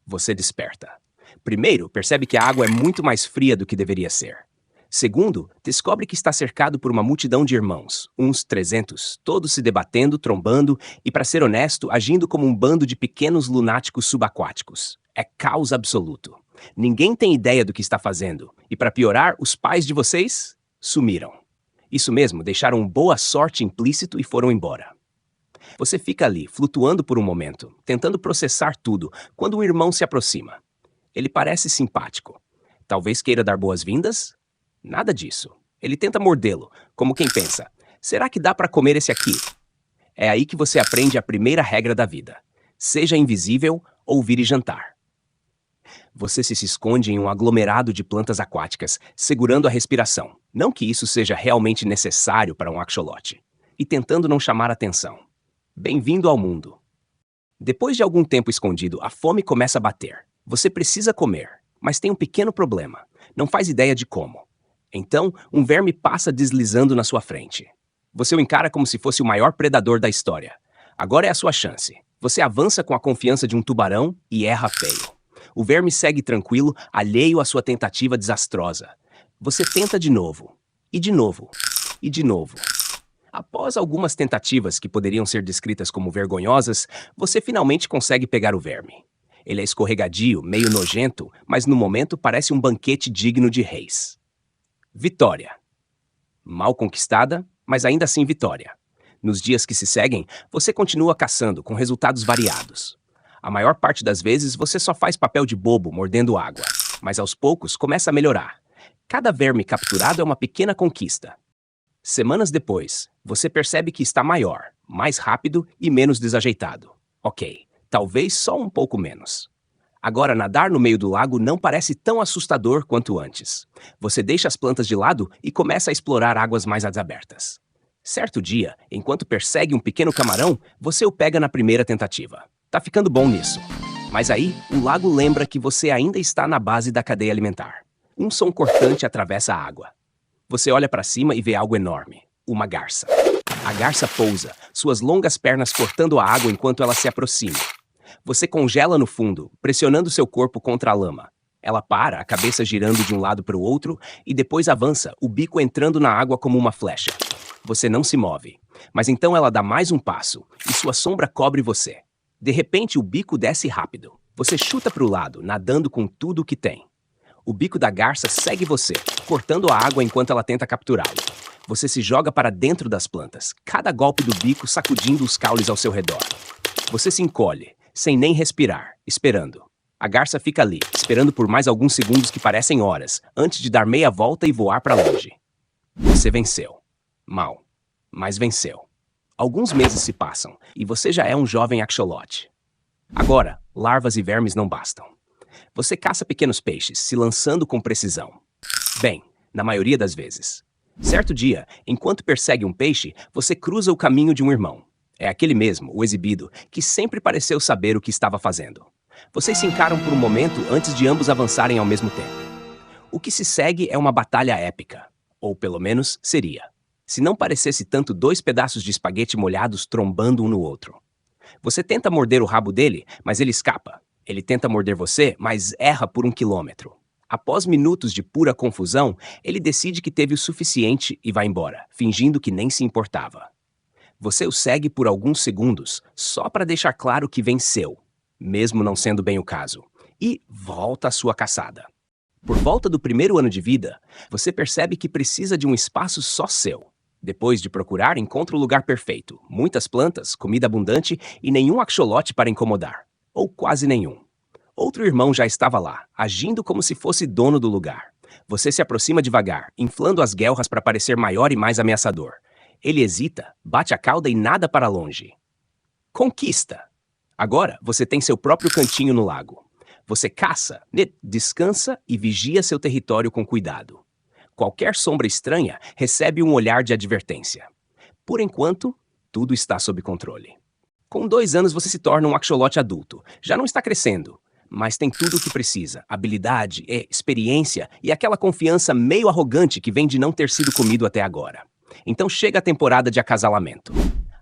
Você desperta. Primeiro, percebe que a água é muito mais fria do que deveria ser. Segundo, descobre que está cercado por uma multidão de irmãos, uns 300, todos se debatendo, trombando e, para ser honesto, agindo como um bando de pequenos lunáticos subaquáticos. É caos absoluto. Ninguém tem ideia do que está fazendo. E, para piorar, os pais de vocês sumiram. Isso mesmo, deixaram boa sorte implícito e foram embora. Você fica ali, flutuando por um momento, tentando processar tudo, quando um irmão se aproxima. Ele parece simpático. Talvez queira dar boas-vindas? Nada disso. Ele tenta mordê-lo, como quem pensa: será que dá para comer esse aqui? É aí que você aprende a primeira regra da vida: seja invisível ou vire jantar. Você se esconde em um aglomerado de plantas aquáticas, segurando a respiração. Não que isso seja realmente necessário para um axolote. E tentando não chamar atenção. Bem-vindo ao mundo. Depois de algum tempo escondido, a fome começa a bater. Você precisa comer, mas tem um pequeno problema. Não faz ideia de como. Então, um verme passa deslizando na sua frente. Você o encara como se fosse o maior predador da história. Agora é a sua chance. Você avança com a confiança de um tubarão e erra feio. O verme segue tranquilo, alheio à sua tentativa desastrosa. Você tenta de novo, e de novo, e de novo. Após algumas tentativas que poderiam ser descritas como vergonhosas, você finalmente consegue pegar o verme. Ele é escorregadio, meio nojento, mas no momento parece um banquete digno de reis. Vitória. Mal conquistada, mas ainda assim vitória. Nos dias que se seguem, você continua caçando, com resultados variados. A maior parte das vezes você só faz papel de bobo mordendo água, mas aos poucos começa a melhorar. Cada verme capturado é uma pequena conquista. Semanas depois, você percebe que está maior, mais rápido e menos desajeitado. Ok, talvez só um pouco menos. Agora, nadar no meio do lago não parece tão assustador quanto antes. Você deixa as plantas de lado e começa a explorar águas mais abertas. Certo dia, enquanto persegue um pequeno camarão, você o pega na primeira tentativa. Tá ficando bom nisso. Mas aí, o lago lembra que você ainda está na base da cadeia alimentar. Um som cortante atravessa a água. Você olha para cima e vê algo enorme. Uma garça. A garça pousa, suas longas pernas cortando a água enquanto ela se aproxima. Você congela no fundo, pressionando seu corpo contra a lama. Ela para, a cabeça girando de um lado para o outro, e depois avança, o bico entrando na água como uma flecha. Você não se move. Mas então ela dá mais um passo, e sua sombra cobre você. De repente, o bico desce rápido. Você chuta para o lado, nadando com tudo o que tem. O bico da garça segue você, cortando a água enquanto ela tenta capturá-lo. Você se joga para dentro das plantas, cada golpe do bico sacudindo os caules ao seu redor. Você se encolhe, sem nem respirar, esperando. A garça fica ali, esperando por mais alguns segundos que parecem horas, antes de dar meia volta e voar para longe. Você venceu. Mal, mas venceu. Alguns meses se passam, e você já é um jovem axolote. Agora, larvas e vermes não bastam. Você caça pequenos peixes, se lançando com precisão. Bem, na maioria das vezes. Certo dia, enquanto persegue um peixe, você cruza o caminho de um irmão. É aquele mesmo, o exibido, que sempre pareceu saber o que estava fazendo. Vocês se encaram por um momento antes de ambos avançarem ao mesmo tempo. O que se segue é uma batalha épica. Ou pelo menos seria. Se não parecesse tanto dois pedaços de espaguete molhados trombando um no outro. Você tenta morder o rabo dele, mas ele escapa. Ele tenta morder você, mas erra por 1 quilômetro. Após minutos de pura confusão, ele decide que teve o suficiente e vai embora, fingindo que nem se importava. Você o segue por alguns segundos, só para deixar claro que venceu, mesmo não sendo bem o caso, e volta à sua caçada. Por volta do 1º ano de vida, você percebe que precisa de um espaço só seu. Depois de procurar, encontra o lugar perfeito, muitas plantas, comida abundante e nenhum axolote para incomodar. Ou quase nenhum. Outro irmão já estava lá, agindo como se fosse dono do lugar. Você se aproxima devagar, inflando as guelras para parecer maior e mais ameaçador. Ele hesita, bate a cauda e nada para longe. Conquista! Agora você tem seu próprio cantinho no lago. Você caça, descansa e vigia seu território com cuidado. Qualquer sombra estranha recebe um olhar de advertência. Por enquanto, tudo está sob controle. Com 2 anos você se torna um axolote adulto. Já não está crescendo, mas tem tudo o que precisa. Habilidade, experiência e aquela confiança meio arrogante que vem de não ter sido comido até agora. Então chega a temporada de acasalamento.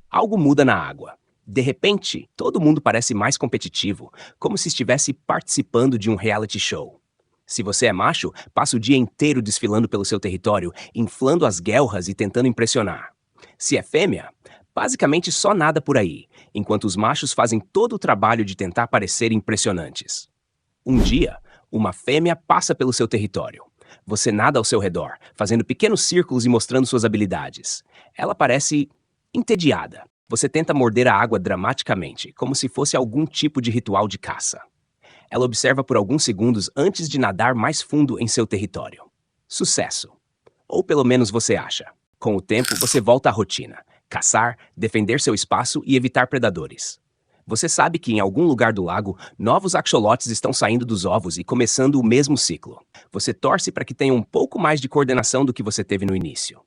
Algo muda na água. De repente, todo mundo parece mais competitivo, como se estivesse participando de um reality show. Se você é macho, passa o dia inteiro desfilando pelo seu território, inflando as guelras e tentando impressionar. Se é fêmea, basicamente só nada por aí, enquanto os machos fazem todo o trabalho de tentar parecer impressionantes. Um dia, uma fêmea passa pelo seu território. Você nada ao seu redor, fazendo pequenos círculos e mostrando suas habilidades. Ela parece entediada. Você tenta morder a água dramaticamente, como se fosse algum tipo de ritual de caça. Ela observa por alguns segundos antes de nadar mais fundo em seu território. Sucesso. Ou pelo menos você acha. Com o tempo, você volta à rotina. Caçar, defender seu espaço e evitar predadores. Você sabe que em algum lugar do lago, novos axolotes estão saindo dos ovos e começando o mesmo ciclo. Você torce para que tenha um pouco mais de coordenação do que você teve no início.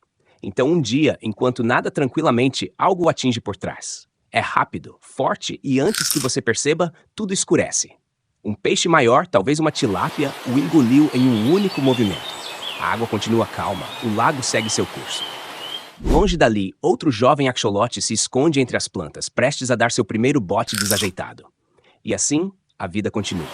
Então um dia, enquanto nada tranquilamente, algo o atinge por trás. É rápido, forte e antes que você perceba, tudo escurece. Um peixe maior, talvez uma tilápia, o engoliu em um único movimento. A água continua calma, o lago segue seu curso. Longe dali, outro jovem axolote se esconde entre as plantas, prestes a dar seu primeiro bote desajeitado. E assim, a vida continua.